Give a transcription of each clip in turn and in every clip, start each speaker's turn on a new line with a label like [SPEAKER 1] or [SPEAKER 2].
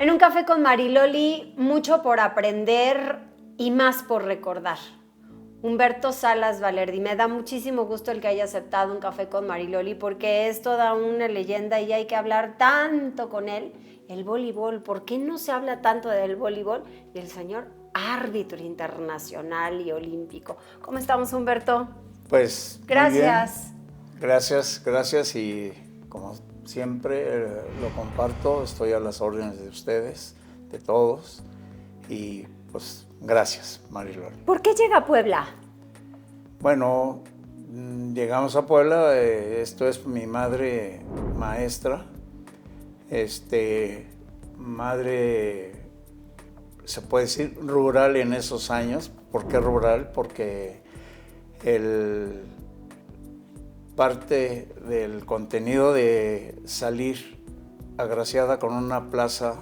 [SPEAKER 1] En un café con Mariloli, mucho por aprender y más por recordar. Humberto Salas Valerdi, me da muchísimo gusto el que haya aceptado un café con Mariloli porque es toda una leyenda y hay que hablar tanto con él. El voleibol, ¿por qué no se habla tanto del voleibol? Y el señor árbitro internacional y olímpico. ¿Cómo estamos, Humberto?
[SPEAKER 2] Pues
[SPEAKER 1] gracias.
[SPEAKER 2] Gracias y como siempre lo comparto, estoy a las órdenes de ustedes, de todos y pues gracias, Mariloli.
[SPEAKER 1] ¿Por qué llega a Puebla?
[SPEAKER 2] Bueno, llegamos a Puebla, esto es mi madre maestra, madre, se puede decir rural en esos años. ¿Por qué rural? Porque parte del contenido de salir agraciada con una plaza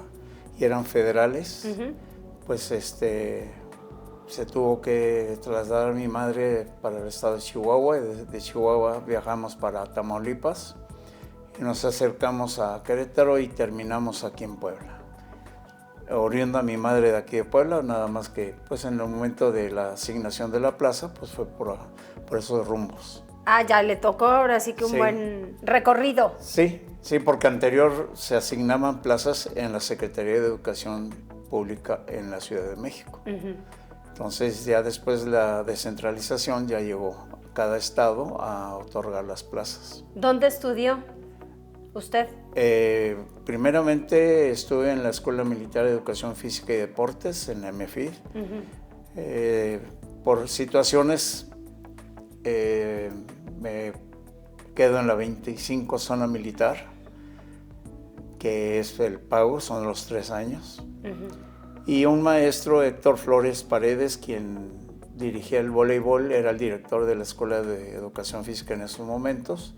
[SPEAKER 2] y eran federales, pues se tuvo que trasladar mi madre para el estado de Chihuahua, y de Chihuahua viajamos para Tamaulipas y nos acercamos a Querétaro y terminamos aquí en Puebla. Oriunda mi madre de aquí de Puebla, nada más que pues en el momento de la asignación de la plaza, pues fue por esos rumbos.
[SPEAKER 1] Ah, ya le tocó ahora sí que un buen recorrido.
[SPEAKER 2] Sí, porque anterior se asignaban plazas en la Secretaría de Educación Pública en la Ciudad de México. Entonces ya después de la descentralización ya llegó cada estado a otorgar las plazas.
[SPEAKER 1] ¿Dónde estudió usted?
[SPEAKER 2] Primeramente estuve en la Escuela Militar de Educación Física y Deportes, en la MFID. Por situaciones me quedo en la 25 zona militar, que es el pago, son los 3 años. Y un maestro, Héctor Flores Paredes, quien dirigía el voleibol, era el director de la Escuela de Educación Física en esos momentos,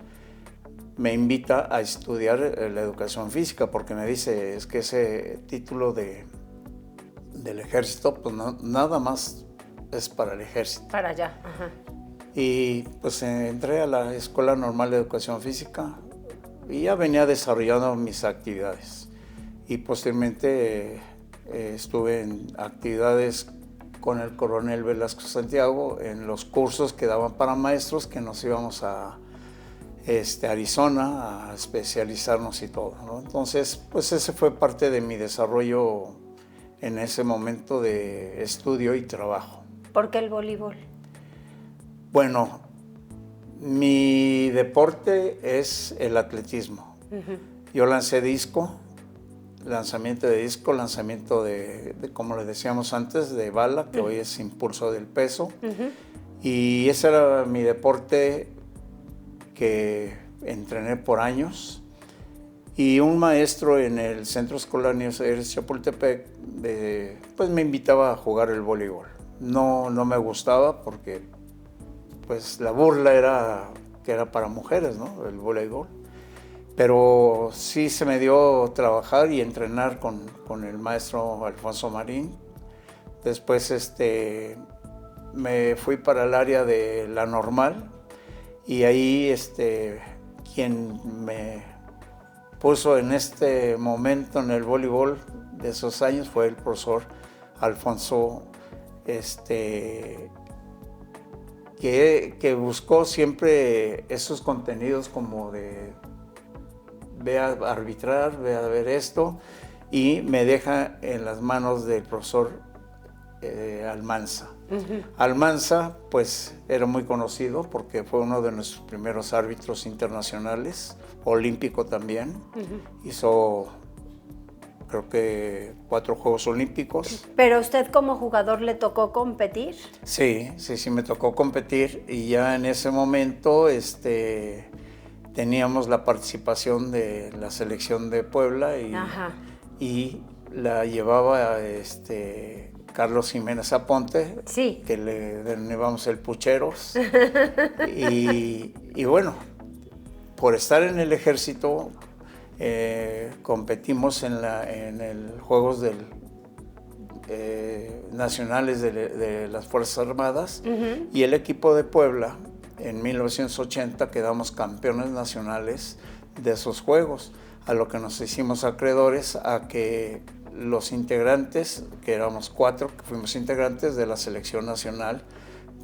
[SPEAKER 2] me invita a estudiar la educación física porque me dice, es que ese título del ejército, pues nada más es para el ejército.
[SPEAKER 1] Para allá, ajá.
[SPEAKER 2] Y pues entré a la Escuela Normal de Educación Física y ya venía desarrollando mis actividades. Y posteriormente estuve en actividades con el coronel Velasco Santiago en los cursos que daban para maestros, que nos íbamos a Arizona a especializarnos y todo, ¿no? Entonces, pues ese fue parte de mi desarrollo en ese momento de estudio y trabajo.
[SPEAKER 1] ¿Por qué el voleibol?
[SPEAKER 2] Bueno, mi deporte es el atletismo. Yo lancé lanzamiento de como le decíamos antes, de bala, que hoy es impulso del peso. Y ese era mi deporte que entrené por años. Y un maestro en el Centro Escolar Universitario de Chapultepec pues me invitaba a jugar el voleibol. No me gustaba porque pues la burla era que era para mujeres, ¿no? El voleibol. Pero sí se me dio trabajar y entrenar con el maestro Alfonso Marín. Después me fui para el área de la normal y ahí quien me puso en este momento en el voleibol de esos años fue el profesor Alfonso, que buscó siempre esos contenidos como de ve a arbitrar, ve a ver esto, y me deja en las manos del profesor Almanza. Almanza, pues, era muy conocido porque fue uno de nuestros primeros árbitros internacionales, olímpico también. Hizo, creo que 4 Juegos Olímpicos.
[SPEAKER 1] ¿Pero usted como jugador le tocó competir?
[SPEAKER 2] Sí, me tocó competir y ya en ese momento teníamos la participación de la selección de Puebla y la llevaba Carlos Jiménez Aponte,
[SPEAKER 1] sí,
[SPEAKER 2] que le denominamos el Pucheros. y bueno, por estar en el ejército, competimos en el Juegos Nacionales de las Fuerzas Armadas y el equipo de Puebla, en 1980 quedamos campeones nacionales de esos Juegos, a lo que nos hicimos acreedores a que los integrantes, que éramos 4, que fuimos integrantes de la selección nacional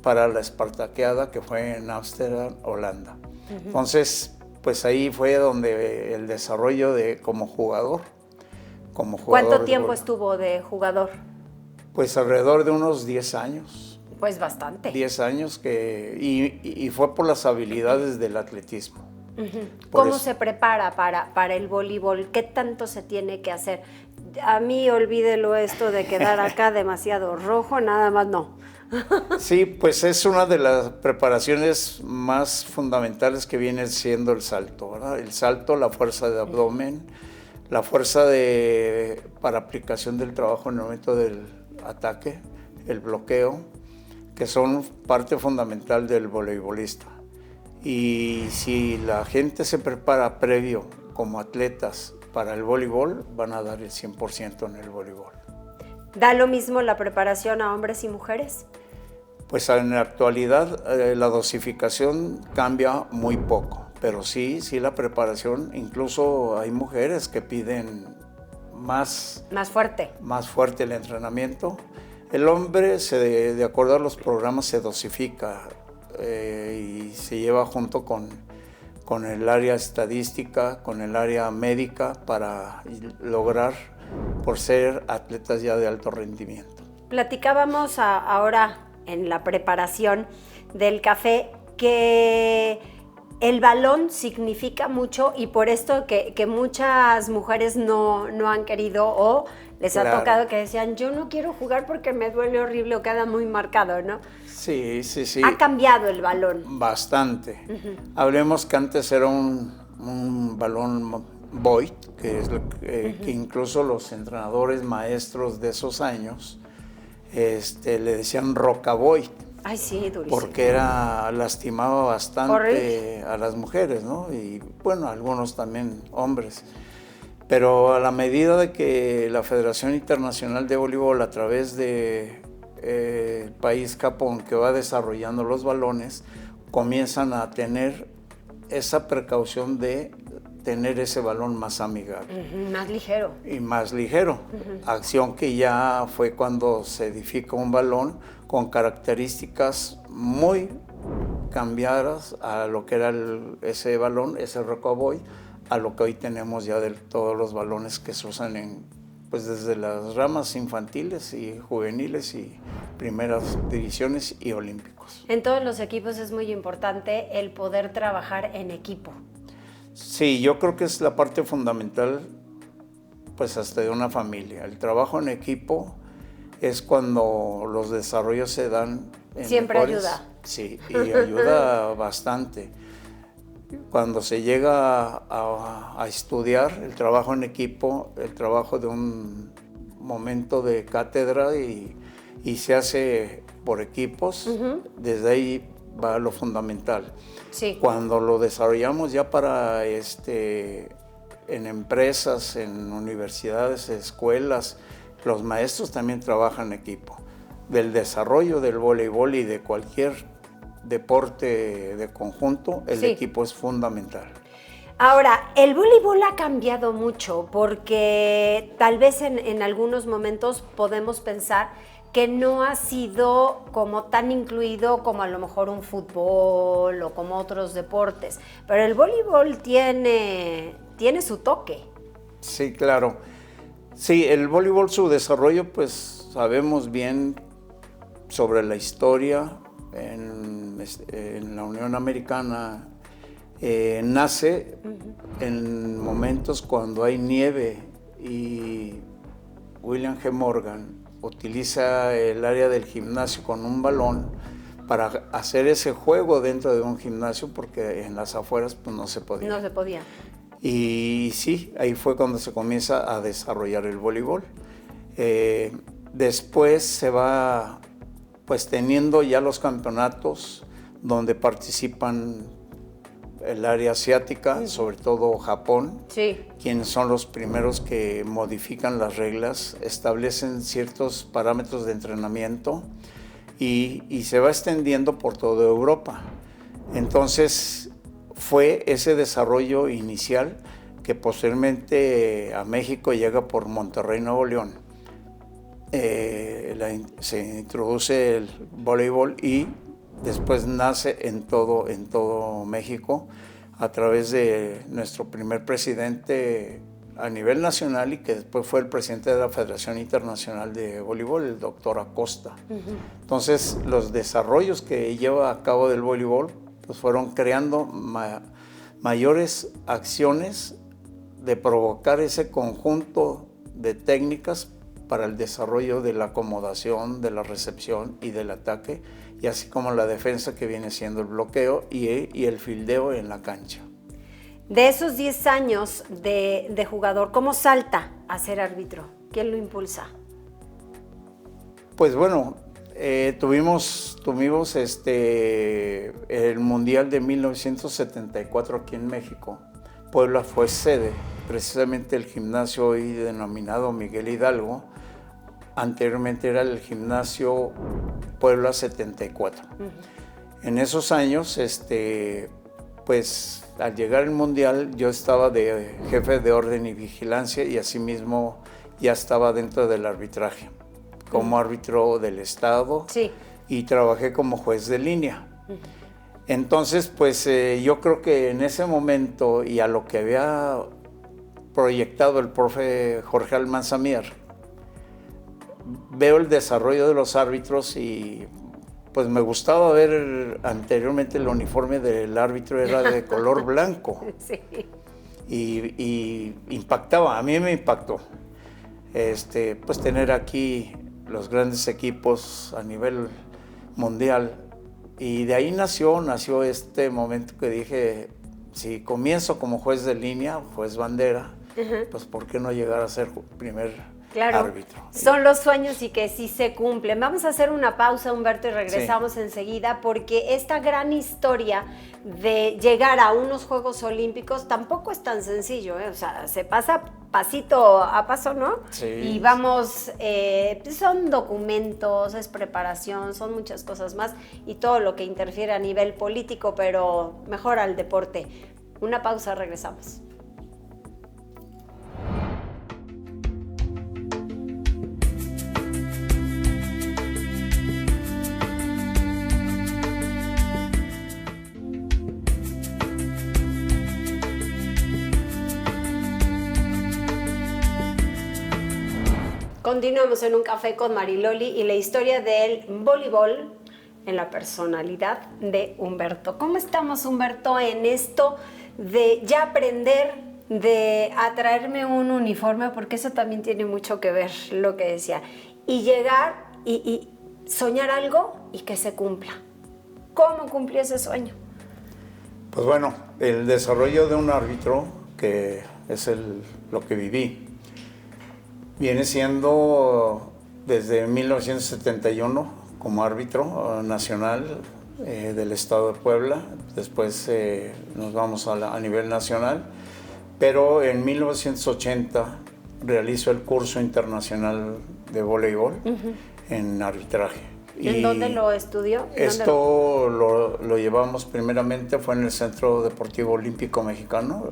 [SPEAKER 2] para la Espartaqueada, que fue en Ámsterdam, Holanda. Entonces, pues ahí fue donde el desarrollo como jugador.
[SPEAKER 1] ¿Cuánto tiempo estuvo de jugador?
[SPEAKER 2] Pues alrededor de unos 10 años.
[SPEAKER 1] Pues bastante.
[SPEAKER 2] 10 años y fue por las habilidades del atletismo.
[SPEAKER 1] ¿Cómo se prepara para el voleibol? ¿Qué tanto se tiene que hacer? A mí olvídelo esto de quedar acá demasiado rojo, nada más no.
[SPEAKER 2] Sí, pues es una de las preparaciones más fundamentales que viene siendo el salto, ¿verdad? El salto, la fuerza de abdomen, la fuerza para aplicación del trabajo en el momento del ataque, el bloqueo, que son parte fundamental del voleibolista. Y si la gente se prepara previo como atletas para el voleibol, van a dar el 100% en el voleibol.
[SPEAKER 1] ¿Da lo mismo la preparación a hombres y mujeres?
[SPEAKER 2] Pues en la actualidad la dosificación cambia muy poco, pero sí la preparación, incluso hay mujeres que piden más fuerte el entrenamiento. El hombre, de acuerdo a los programas, se dosifica y se lleva junto con el área estadística, con el área médica, para lograr, por ser atletas ya de alto rendimiento.
[SPEAKER 1] Platicábamos ahora en la preparación del café que el balón significa mucho, y por esto que muchas mujeres no han querido, o les ha tocado que decían, yo no quiero jugar porque me duele horrible o queda muy marcado, ¿no?
[SPEAKER 2] Sí.
[SPEAKER 1] Ha cambiado el balón.
[SPEAKER 2] Bastante. Hablemos que antes era un balón Voigt, que incluso los entrenadores maestros de esos años le decían Roca Voigt.
[SPEAKER 1] Ay, sí, durísimo.
[SPEAKER 2] Porque lastimaba bastante a las mujeres, ¿no? Y bueno, algunos también hombres. Pero a la medida de que la Federación Internacional de Voleibol, a través de el país Japón, que va desarrollando los balones, comienzan a tener esa precaución de tener ese balón más amigable.
[SPEAKER 1] Más ligero.
[SPEAKER 2] Y más ligero. Acción que ya fue cuando se edifica un balón con características muy cambiadas a lo que era ese balón, ese Roca Voigt, a lo que hoy tenemos ya de todos los balones que se usan pues desde las ramas infantiles y juveniles y primeras divisiones y olímpicos.
[SPEAKER 1] En todos los equipos es muy importante el poder trabajar en equipo.
[SPEAKER 2] Sí, yo creo que es la parte fundamental, pues hasta de una familia. El trabajo en equipo es cuando los desarrollos se dan en
[SPEAKER 1] siempre
[SPEAKER 2] mejores.
[SPEAKER 1] Ayuda.
[SPEAKER 2] Sí, y ayuda bastante. Cuando se llega a estudiar el trabajo en equipo, el trabajo de un momento de cátedra y se hace por equipos, desde ahí va lo fundamental.
[SPEAKER 1] Sí.
[SPEAKER 2] Cuando lo desarrollamos ya para en empresas, en universidades, escuelas, los maestros también trabajan en equipo. Del desarrollo del voleibol y de cualquier deporte de conjunto, el equipo es fundamental.
[SPEAKER 1] Ahora, el voleibol ha cambiado mucho porque tal vez en algunos momentos podemos pensar que no ha sido como tan incluido como a lo mejor un fútbol o como otros deportes, pero el voleibol tiene su toque.
[SPEAKER 2] Sí, claro. Sí, el voleibol, su desarrollo, pues sabemos bien sobre la historia. En la Unión Americana nace en momentos cuando hay nieve, y William G. Morgan utiliza el área del gimnasio con un balón para hacer ese juego dentro de un gimnasio, porque en las afueras pues no se podía.
[SPEAKER 1] No se podía.
[SPEAKER 2] Y sí, ahí fue cuando se comienza a desarrollar el voleibol. Después se va pues teniendo ya los campeonatos donde participan el área asiática, sobre todo Japón, quienes son los primeros que modifican las reglas, establecen ciertos parámetros de entrenamiento y se va extendiendo por toda Europa. Entonces fue ese desarrollo inicial que posteriormente a México llega por Monterrey, Nuevo León. Se introduce el voleibol y después nace en todo México a través de nuestro primer presidente a nivel nacional y que después fue el presidente de la Federación Internacional de Voleibol, el doctor Acosta. Entonces, los desarrollos que lleva a cabo del voleibol pues fueron creando mayores acciones de provocar ese conjunto de técnicas para el desarrollo de la acomodación, de la recepción y del ataque, y así como la defensa que viene siendo el bloqueo y el fildeo en la cancha.
[SPEAKER 1] De esos 10 años de jugador, ¿cómo salta a ser árbitro? ¿Quién lo impulsa?
[SPEAKER 2] Pues bueno, tuvimos el Mundial de 1974 aquí en México. Puebla fue sede, precisamente el gimnasio hoy denominado Miguel Hidalgo. Anteriormente era el gimnasio Puebla 74. En esos años, pues al llegar el Mundial yo estaba de jefe de orden y vigilancia y asimismo ya estaba dentro del arbitraje, como árbitro del Estado,
[SPEAKER 1] sí,
[SPEAKER 2] y trabajé como juez de línea. Entonces, pues yo creo que en ese momento y a lo que había proyectado el profe Jorge Almanzamier, veo el desarrollo de los árbitros y pues me gustaba ver anteriormente el uniforme del árbitro era de color blanco.
[SPEAKER 1] Sí.
[SPEAKER 2] Y impactaba, a mí me impactó. Pues tener aquí los grandes equipos a nivel mundial. Y de ahí nació este momento que dije, si comienzo como juez de línea, juez bandera, pues ¿por qué no llegar a ser primer árbitro?
[SPEAKER 1] Son los sueños y que sí se cumplen. Vamos a hacer una pausa, Humberto, y regresamos enseguida, porque esta gran historia de llegar a unos Juegos Olímpicos tampoco es tan sencillo, ¿eh? O sea, se pasa pasito a paso, ¿no?
[SPEAKER 2] Sí.
[SPEAKER 1] Y vamos, son documentos, es preparación, son muchas cosas más y todo lo que interfiere a nivel político, pero mejor al deporte. Una pausa, regresamos. Continuamos en Un Café con Mariloli y la historia del voleibol en la personalidad de Humberto. ¿Cómo estamos, Humberto, en esto de ya aprender de atraerme un uniforme? Porque eso también tiene mucho que ver, lo que decía. Y llegar y soñar algo y que se cumpla. ¿Cómo cumplió ese sueño?
[SPEAKER 2] Pues bueno, el desarrollo de un árbitro, que es lo que viví, viene siendo desde 1971 como árbitro nacional del Estado de Puebla. Después nos vamos a nivel nacional, pero en 1980 realizo el curso internacional de voleibol en arbitraje.
[SPEAKER 1] ¿En dónde lo estudió?
[SPEAKER 2] Esto lo llevamos primeramente, fue en el Centro Deportivo Olímpico Mexicano,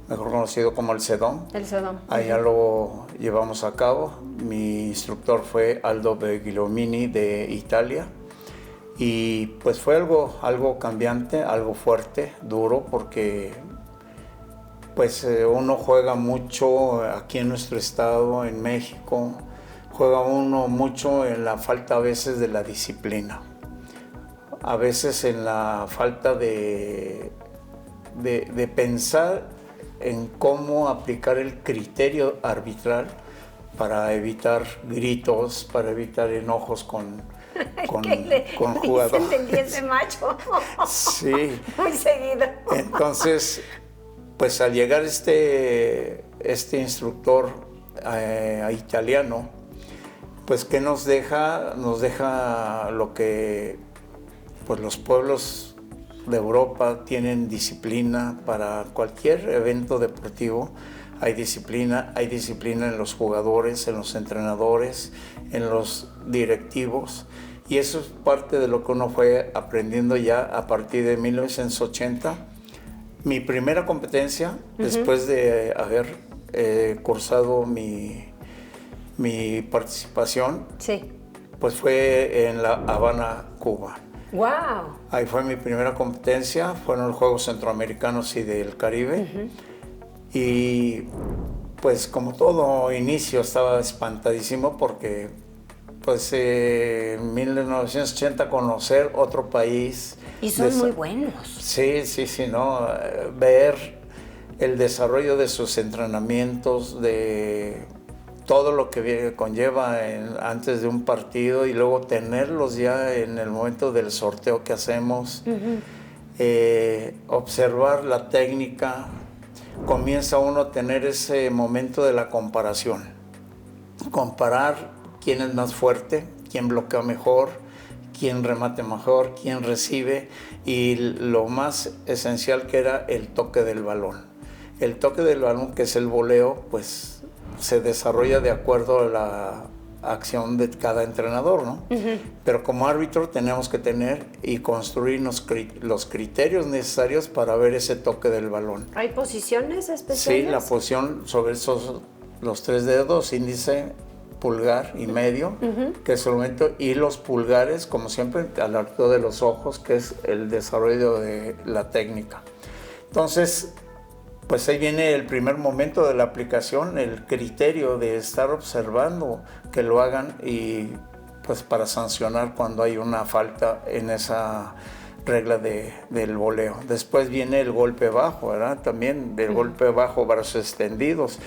[SPEAKER 2] mejor conocido como el CEDOM.
[SPEAKER 1] El CEDOM.
[SPEAKER 2] Allá lo llevamos a cabo. Mi instructor fue Aldo Beghilomini de Italia. Y pues fue algo cambiante, algo fuerte, duro, porque pues uno juega mucho aquí en nuestro estado, en México. Juega uno mucho en la falta a veces de la disciplina. A veces en la falta de pensar en cómo aplicar el criterio arbitral para evitar gritos, para evitar enojos con jugadores.
[SPEAKER 1] ¿Entendí ese macho?
[SPEAKER 2] Sí.
[SPEAKER 1] Muy seguido.
[SPEAKER 2] Entonces, pues al llegar este instructor italiano, pues que nos deja lo que pues los pueblos de Europa tienen disciplina. Para cualquier evento deportivo hay disciplina en los jugadores, en los entrenadores, en los directivos, y eso es parte de lo que uno fue aprendiendo ya a partir de 1980. Mi primera competencia, después de haber cursado mi participación,
[SPEAKER 1] Sí.
[SPEAKER 2] pues fue en La Habana, Cuba.
[SPEAKER 1] ¡Wow!
[SPEAKER 2] Ahí fue mi primera competencia, fueron los Juegos Centroamericanos y del Caribe. Y pues como todo inicio estaba espantadísimo porque pues en 1980 conocer otro país.
[SPEAKER 1] Y son muy buenos.
[SPEAKER 2] Sí, ¿no? Ver el desarrollo de sus entrenamientos, de todo lo que conlleva antes de un partido y luego tenerlos ya en el momento del sorteo que hacemos, observar la técnica, comienza uno a tener ese momento de la comparación, comparar quién es más fuerte, quién bloquea mejor, quién remate mejor, quién recibe, y lo más esencial que era el toque del balón. El toque del balón, que es el voleo, pues se desarrolla de acuerdo a la acción de cada entrenador, ¿no? Pero como árbitro tenemos que tener y construir los criterios necesarios para ver ese toque del balón.
[SPEAKER 1] ¿Hay posiciones especiales?
[SPEAKER 2] Sí, la posición sobre los 3 dedos, índice, pulgar y medio, que es el momento, y los pulgares, como siempre, a la altura de los ojos, que es el desarrollo de la técnica. Entonces, pues ahí viene el primer momento de la aplicación, el criterio de estar observando que lo hagan y pues para sancionar cuando hay una falta en esa regla del voleo. Después viene el golpe bajo, ¿verdad? También del golpe bajo, brazos extendidos.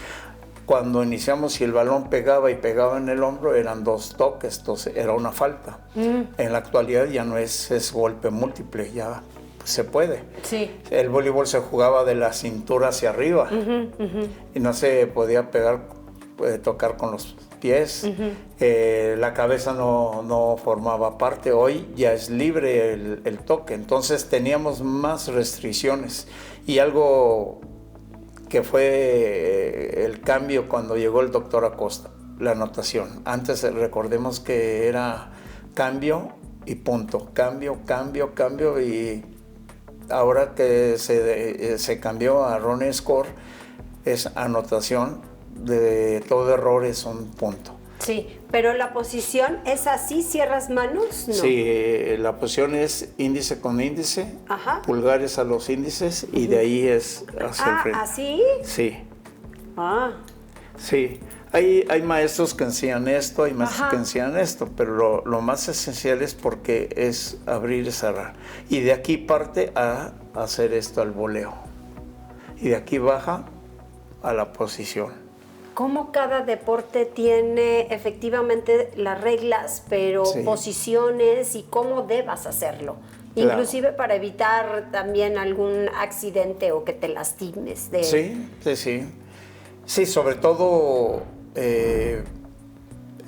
[SPEAKER 2] Cuando iniciamos, si el balón pegaba en el hombro, eran 2 toques, entonces era una falta. En la actualidad ya no es golpe múltiple, ya se puede.
[SPEAKER 1] Sí.
[SPEAKER 2] El voleibol se jugaba de la cintura hacia arriba y no se podía tocar con los pies. La cabeza no formaba parte. Hoy ya es libre el toque, entonces teníamos más restricciones. Y algo que fue el cambio cuando llegó el doctor Acosta, la anotación. Antes recordemos que era cambio y punto, cambio, y ahora que se cambió a running score, es anotación, de todo error es un punto.
[SPEAKER 1] Sí, pero la posición es así, ¿cierras manos? No.
[SPEAKER 2] Sí, la posición es índice con índice, pulgares a los índices y de ahí es hacia el frente.
[SPEAKER 1] ¿Así?
[SPEAKER 2] Sí. Sí. Hay maestros que enseñan esto, hay maestros que enseñan esto, pero lo más esencial es porque es abrir y cerrar. Y de aquí parte a hacer esto al voleo. Y de aquí baja a la posición.
[SPEAKER 1] Cómo cada deporte tiene efectivamente las reglas, pero posiciones y cómo debas hacerlo. Claro. Inclusive para evitar también algún accidente o que te lastimes.
[SPEAKER 2] Sí, sobre todo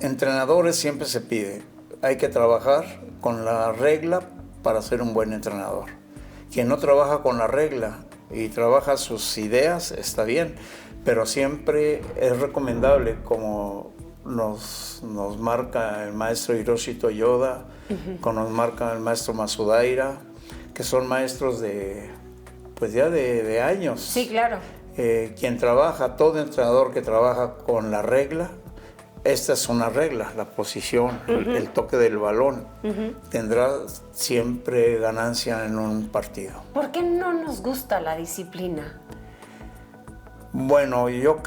[SPEAKER 2] entrenadores siempre se pide. Hay que trabajar con la regla para ser un buen entrenador. Quien no trabaja con la regla y trabaja sus ideas está bien, pero siempre es recomendable, como nos marca el maestro Hiroshi Toyoda, como nos marca el maestro Matsudaira, que son maestros de años.
[SPEAKER 1] Sí, claro.
[SPEAKER 2] Quien trabaja, todo entrenador que trabaja con la regla, esta es una regla, la posición, el toque del balón, tendrá siempre ganancia en un partido.
[SPEAKER 1] ¿Por qué no nos gusta la disciplina?
[SPEAKER 2] Bueno, yo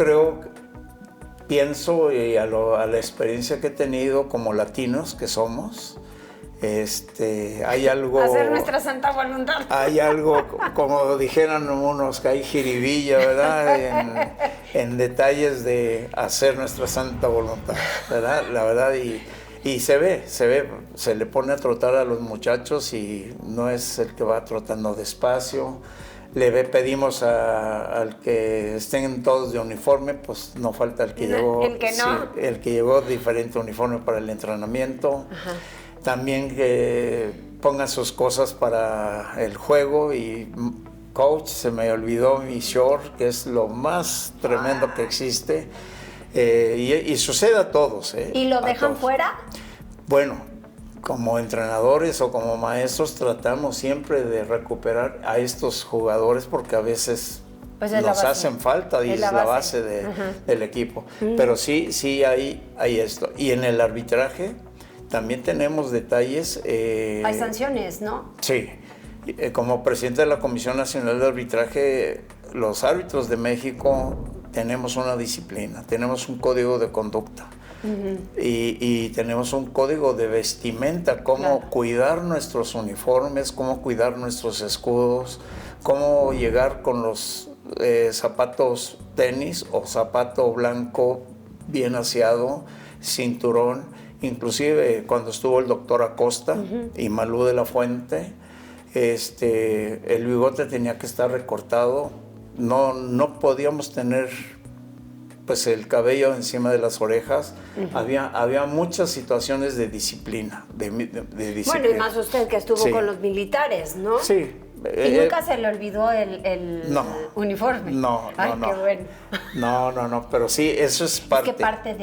[SPEAKER 2] pienso y a la experiencia que he tenido como latinos que somos, hay algo...
[SPEAKER 1] Hacer nuestra santa voluntad.
[SPEAKER 2] Hay algo, como dijeran unos, que hay jiribilla, ¿verdad? En detalles de hacer nuestra santa voluntad, ¿verdad? La verdad, y se ve, se le pone a trotar a los muchachos y no es el que va trotando despacio. Pedimos al que estén todos de uniforme, pues no falta el que llegó...
[SPEAKER 1] El que no.
[SPEAKER 2] Sí, el que llevó diferente uniforme para el entrenamiento. También que pongan sus cosas para el juego y coach, se me olvidó mi short, que es lo más tremendo que existe, y sucede a todos.
[SPEAKER 1] ¿Y lo dejan fuera?
[SPEAKER 2] Bueno, como entrenadores o como maestros tratamos siempre de recuperar a estos jugadores porque a veces
[SPEAKER 1] pues
[SPEAKER 2] nos hacen falta y es la base del equipo. Pero sí hay esto. Y en el arbitraje también tenemos detalles.
[SPEAKER 1] Hay sanciones, ¿no?
[SPEAKER 2] Sí. Como presidente de la Comisión Nacional de Arbitraje, los árbitros de México tenemos una disciplina, tenemos un código de conducta. Y tenemos un código de vestimenta, cómo cuidar nuestros uniformes, cómo cuidar nuestros escudos, cómo llegar con los zapatos tenis o zapato blanco bien aseado, cinturón. Inclusive cuando estuvo el doctor Acosta y Malú de la Fuente, el bigote tenía que estar recortado, no podíamos tener pues el cabello encima de las orejas. Había muchas situaciones de disciplina, de disciplina.
[SPEAKER 1] Bueno, y más usted que estuvo con los militares, ¿no?
[SPEAKER 2] Sí.
[SPEAKER 1] ¿Y nunca se le olvidó el uniforme?
[SPEAKER 2] No.
[SPEAKER 1] Ay, qué bueno.
[SPEAKER 2] No, pero sí, eso es parte.
[SPEAKER 1] Es que parte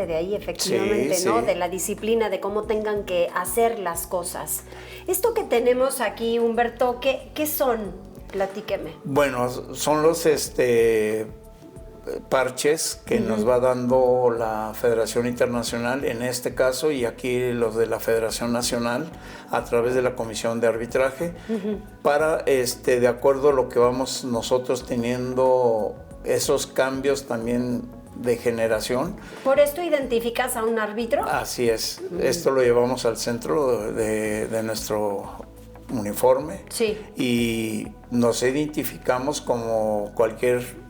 [SPEAKER 1] de ahí efectivamente, sí, ¿no? Sí. De la disciplina, de cómo tengan que hacer las cosas. Esto que tenemos aquí, Humberto, ¿qué son? Platíqueme.
[SPEAKER 2] Bueno, son los parches que nos va dando la Federación Internacional en este caso, y aquí los de la Federación Nacional a través de la Comisión de Arbitraje, para de acuerdo a lo que vamos nosotros teniendo esos cambios también de generación.
[SPEAKER 1] ¿Por esto identificas a un árbitro?
[SPEAKER 2] Así es, esto lo llevamos al centro de nuestro uniforme.
[SPEAKER 1] Sí.
[SPEAKER 2] Y nos identificamos como cualquier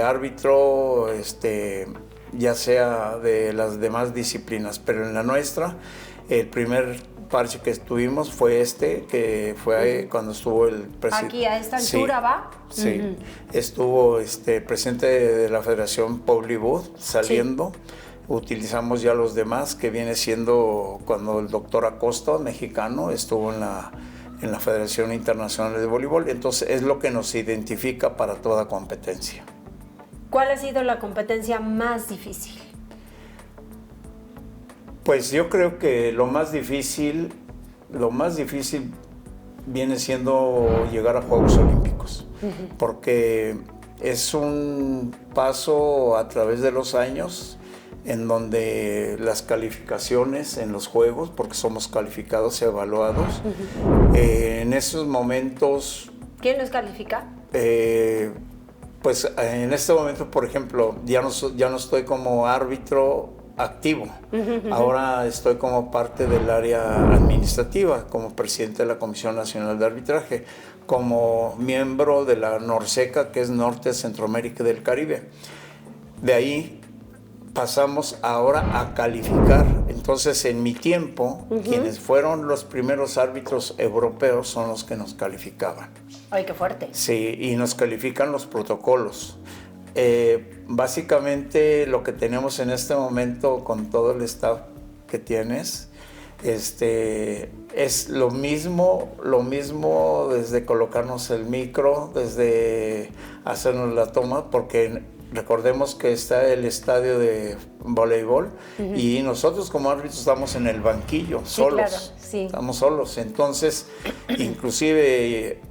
[SPEAKER 2] árbitro, ya sea de las demás disciplinas, pero en la nuestra, el primer parche que tuvimos fue que fue cuando estuvo el presidente.
[SPEAKER 1] Aquí a esta altura,
[SPEAKER 2] sí,
[SPEAKER 1] ¿va?
[SPEAKER 2] Sí, estuvo presidente de la Federación Paul Booth saliendo. Sí. Utilizamos ya los demás, que viene siendo cuando el doctor Acosta, mexicano, estuvo en la Federación Internacional de Voleibol. Entonces es lo que nos identifica para toda competencia.
[SPEAKER 1] ¿Cuál ha sido la competencia más difícil?
[SPEAKER 2] Pues yo creo que lo más difícil viene siendo llegar a Juegos Olímpicos, porque es un paso a través de los años en donde las calificaciones en los Juegos, porque somos calificados y evaluados, en esos momentos...
[SPEAKER 1] ¿Quién los califica?
[SPEAKER 2] Pues en este momento, por ejemplo, ya no estoy como árbitro activo. Ahora estoy como parte del área administrativa, como presidente de la Comisión Nacional de Arbitraje, como miembro de la NORCECA, que es Norte, Centroamérica y del Caribe. De ahí pasamos ahora a calificar. Entonces, en mi tiempo, quienes fueron los primeros árbitros europeos son los que nos calificaban.
[SPEAKER 1] ¡Ay, qué fuerte!
[SPEAKER 2] Sí, y nos califican los protocolos. Básicamente, lo que tenemos en este momento con todo el staff que tienes, es lo mismo desde colocarnos el micro, desde hacernos la toma, porque recordemos que está el estadio de voleibol y nosotros como árbitros estamos en el banquillo, solos.
[SPEAKER 1] Claro, sí.
[SPEAKER 2] Estamos solos. Entonces, inclusive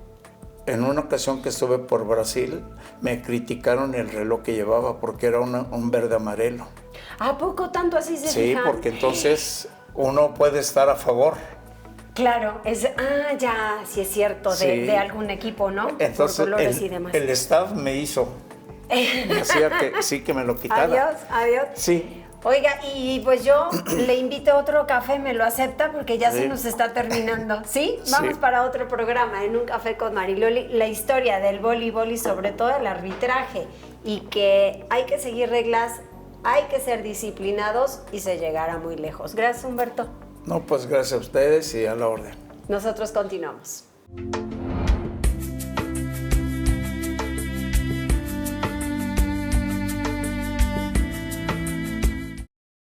[SPEAKER 2] en una ocasión que estuve por Brasil, me criticaron el reloj que llevaba porque era un verde amarelo.
[SPEAKER 1] ¿A poco tanto así se
[SPEAKER 2] Sí,
[SPEAKER 1] fijan?
[SPEAKER 2] porque entonces uno puede estar a favor.
[SPEAKER 1] Claro, ya, sí es cierto, de algún equipo, ¿no?
[SPEAKER 2] Entonces,
[SPEAKER 1] por colores y demás.
[SPEAKER 2] El staff me hizo. Me hacía que me lo quitara.
[SPEAKER 1] Adiós.
[SPEAKER 2] Sí.
[SPEAKER 1] Oiga, y pues yo le invito a otro café, ¿me lo acepta? Porque ya se nos está terminando. ¿Sí? Vamos para otro programa, en Un Café con Mariloli, la historia del voleibol y sobre todo el arbitraje. Y que hay que seguir reglas, hay que ser disciplinados y se llegará muy lejos. Gracias, Humberto.
[SPEAKER 2] No, pues gracias a ustedes y a la orden.
[SPEAKER 1] Nosotros continuamos.